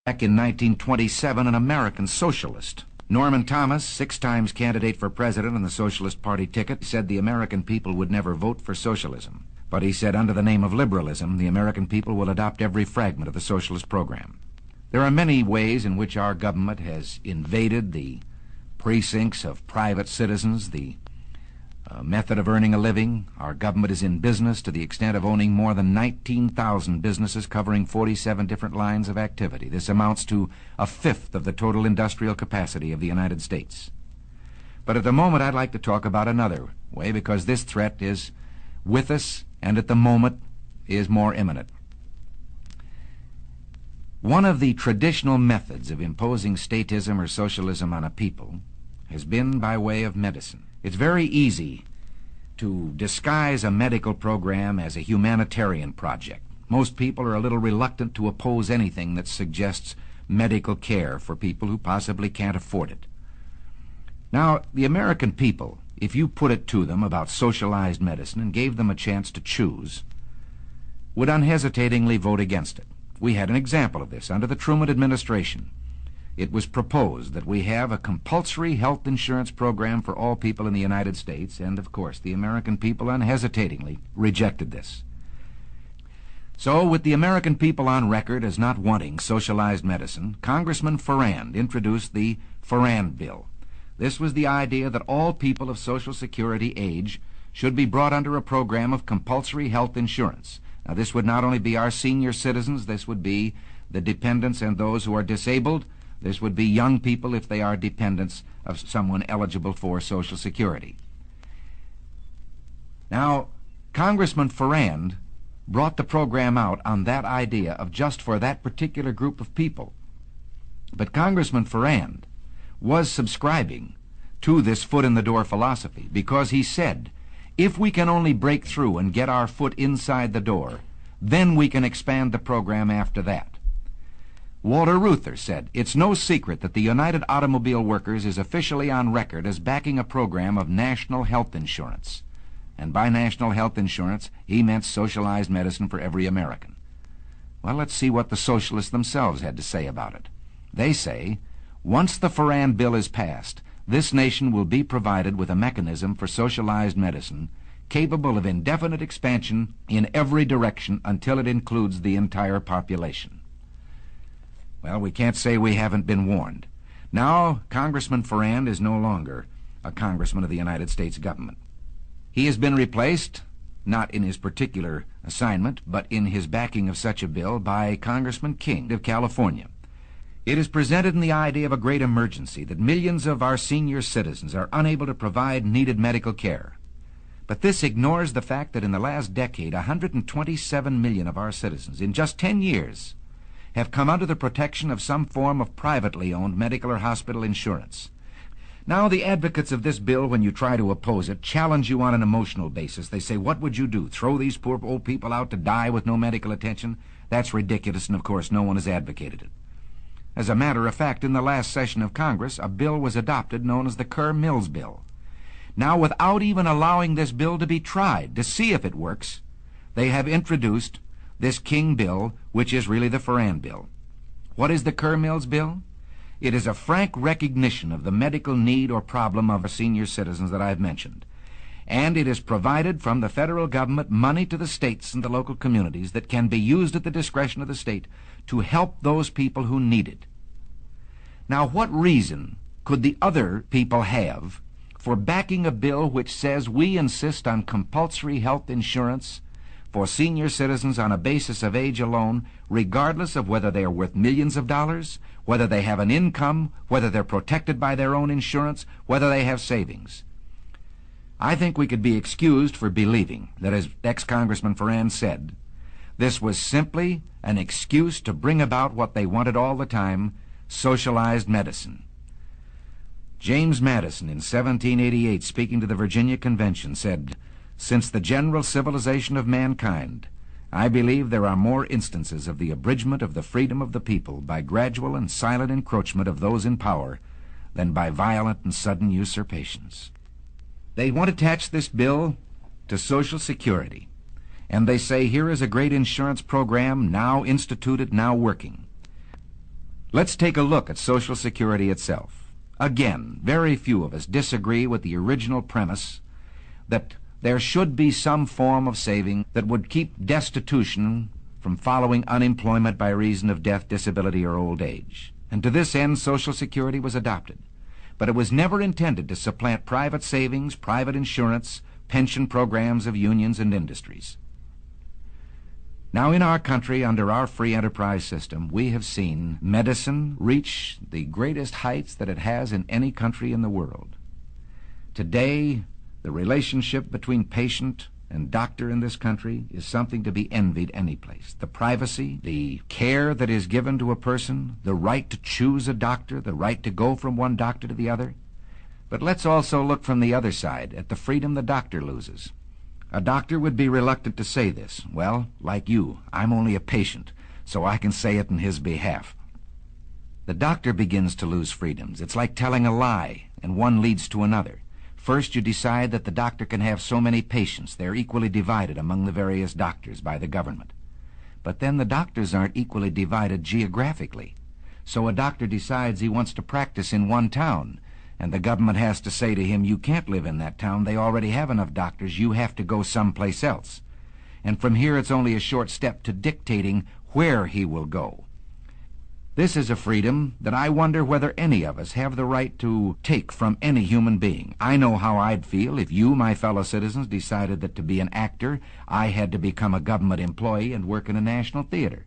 Back in 1927, an American socialist, Norman Thomas, 6 times candidate for president on the Socialist Party ticket, said the American people would never vote for socialism. But he said under the name of liberalism, the American people will adopt every fragment of the socialist program. There are many ways in which our government has invaded the precincts of private citizens, the method of earning a living. Our government is in business to the extent of owning more than 19,000 businesses covering 47 different lines of activity. This amounts to 1/5 of the total industrial capacity of the United States. But at the moment I'd like to talk about another way, because this threat is with us and at the moment is more imminent. One of the traditional methods of imposing statism or socialism on a people has been by way of medicine. It's very easy to disguise a medical program as a humanitarian project. Most people are a little reluctant to oppose anything that suggests medical care for people who possibly can't afford it. Now, the American people, if you put it to them about socialized medicine and gave them a chance to choose, would unhesitatingly vote against it. We had an example of this under the Truman administration. It was proposed that we have a compulsory health insurance program for all people in the United States, and of course the American people unhesitatingly rejected this. So, with the American people on record as not wanting socialized medicine, Congressman Farrand introduced the Farrand Bill. This was the idea that all people of Social Security age should be brought under a program of compulsory health insurance. Now, this would not only be our senior citizens, this would be the dependents and those who are disabled. This would be young people if they are dependents of someone eligible for Social Security. Now, Congressman Farrand brought the program out on that idea of just for that particular group of people. But Congressman Farrand was subscribing to this foot-in-the-door philosophy, because he said, if we can only break through and get our foot inside the door, then we can expand the program after that. Walter Reuther said, it's no secret that the United Automobile Workers is officially on record as backing a program of national health insurance. And by national health insurance, he meant socialized medicine for every American. Well, let's see what the socialists themselves had to say about it. They say, once the Farrand Bill is passed, this nation will be provided with a mechanism for socialized medicine capable of indefinite expansion in every direction until it includes the entire population. Well, we can't say we haven't been warned. Now, Congressman Farrand is no longer a congressman of the United States government. He has been replaced, not in his particular assignment, but in his backing of such a bill, by Congressman King of California. It is presented in the idea of a great emergency that millions of our senior citizens are unable to provide needed medical care. But this ignores the fact that in the last decade, 127 million of our citizens, in just 10 years, have come under the protection of some form of privately owned medical or hospital insurance. Now, the advocates of this bill, when you try to oppose it, challenge you on an emotional basis. They say, what would you do? Throw these poor old people out to die with no medical attention? That's ridiculous, and of course no one has advocated it. As a matter of fact, in the last session of Congress, a bill was adopted known as the Kerr-Mills Bill. Now, without even allowing this bill to be tried to see if it works, they have introduced this King bill, which is really the Farrand Bill. What is the Kerr-Mills Bill? It is a frank recognition of the medical need or problem of our senior citizens that I've mentioned. And it has provided from the federal government money to the states and the local communities that can be used at the discretion of the state to help those people who need it. Now, what reason could the other people have for backing a bill which says we insist on compulsory health insurance for senior citizens on a basis of age alone, regardless of whether they are worth millions of dollars, whether they have an income, whether they're protected by their own insurance, whether they have savings? I think we could be excused for believing that, as ex-Congressman Farrand said, this was simply an excuse to bring about what they wanted all the time, socialized medicine. James Madison, in 1788, speaking to the Virginia Convention, said, since the general civilization of mankind, I believe there are more instances of the abridgment of the freedom of the people by gradual and silent encroachment of those in power than by violent and sudden usurpations. They want to attach this bill to Social Security, and they say here is a great insurance program now instituted, now working. Let's take a look at Social Security itself. Again, very few of us disagree with the original premise that there should be some form of saving that would keep destitution from following unemployment by reason of death, disability, or old age. And to this end, Social Security was adopted. But it was never intended to supplant private savings, private insurance, pension programs of unions and industries. Now, in our country, under our free enterprise system, we have seen medicine reach the greatest heights that it has in any country in the world. Today, the relationship between patient and doctor in this country is something to be envied any place. The privacy, the care that is given to a person, the right to choose a doctor, the right to go from one doctor to the other. But let's also look from the other side at the freedom the doctor loses. A doctor would be reluctant to say this. Well, like you, I'm only a patient, so I can say it in his behalf. The doctor begins to lose freedoms. It's like telling a lie, and one leads to another. First, you decide that the doctor can have so many patients. They're equally divided among the various doctors by the government. But then the doctors aren't equally divided geographically. So a doctor decides he wants to practice in one town, and the government has to say to him, you can't live in that town. They already have enough doctors. You have to go someplace else. And from here, it's only a short step to dictating where he will go. This is a freedom that I wonder whether any of us have the right to take from any human being. I know how I'd feel if you, my fellow citizens, decided that to be an actor, I had to become a government employee and work in a national theater.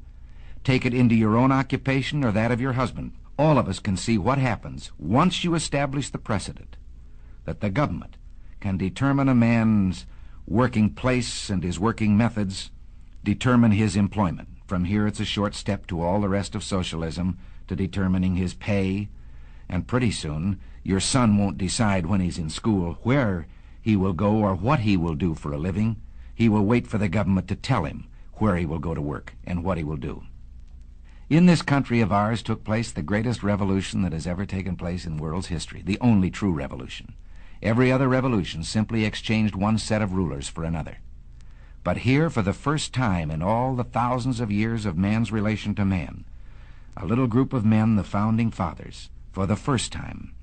Take it into your own occupation or that of your husband. All of us can see what happens once you establish the precedent that the government can determine a man's working place and his working methods, determine his employment. From here, it's a short step to all the rest of socialism, to determining his pay, and pretty soon your son won't decide when he's in school where he will go or what he will do for a living. He will wait for the government to tell him where he will go to work and what he will do. In this country of ours took place the greatest revolution that has ever taken place in the world's history, the only true revolution. Every other revolution simply exchanged one set of rulers for another. But here, for the first time in all the thousands of years of man's relation to man, a little group of men, the Founding Fathers, for the first time,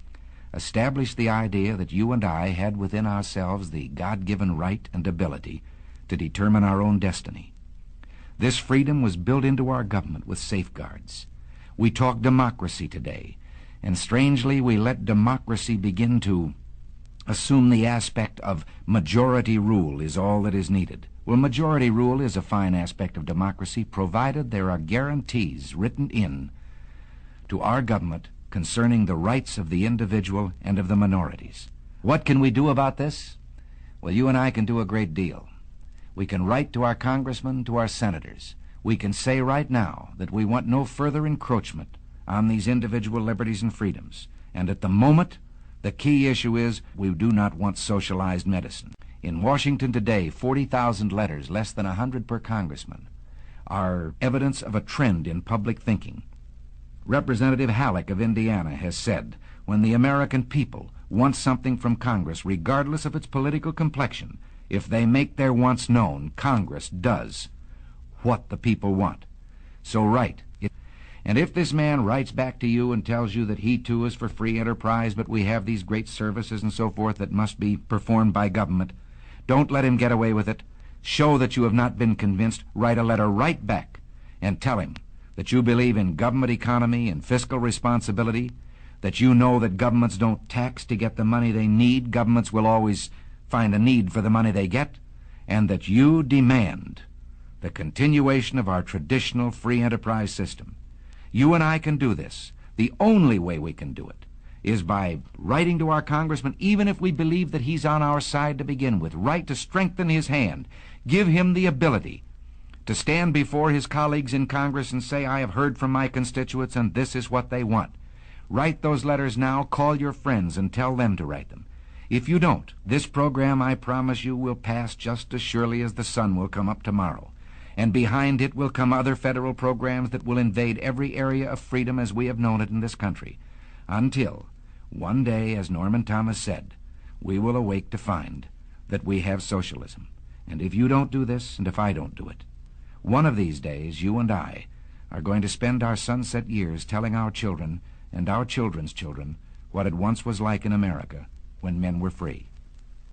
established the idea that you and I had within ourselves the God-given right and ability to determine our own destiny. This freedom was built into our government with safeguards. We talk democracy today, and strangely we let democracy begin to assume the aspect of majority rule is all that is needed. Well, majority rule is a fine aspect of democracy, provided there are guarantees written in to our government concerning the rights of the individual and of the minorities. What can we do about this? Well, you and I can do a great deal. We can write to our congressmen, to our senators. We can say right now that we want no further encroachment on these individual liberties and freedoms. And at the moment, the key issue is we do not want socialized medicine. In Washington today, 40,000 letters, less than 100 per congressman, are evidence of a trend in public thinking. Representative Halleck of Indiana has said, when the American people want something from Congress, regardless of its political complexion, if they make their wants known, Congress does what the people want. So write. And if this man writes back to you and tells you that he too is for free enterprise, but we have these great services and so forth that must be performed by government, don't let him get away with it. Show that you have not been convinced. Write a letter right back and tell him that you believe in government economy and fiscal responsibility, that you know that governments don't tax to get the money they need. Governments will always find a need for the money they get, and that you demand the continuation of our traditional free enterprise system. You and I can do this. The only way we can do it is by writing to our congressman, even if we believe that he's on our side to begin with. Write to strengthen his hand. Give him the ability to stand before his colleagues in Congress and say, I have heard from my constituents and this is what they want. Write those letters now. Call your friends and tell them to write them. If you don't, this program, I promise you, will pass just as surely as the sun will come up tomorrow. And behind it will come other federal programs that will invade every area of freedom as we have known it in this country, until one day, as Norman Thomas said, we will awake to find that we have socialism. And if you don't do this, and if I don't do it, one of these days, you and I, are going to spend our sunset years telling our children and our children's children what it once was like in America when men were free.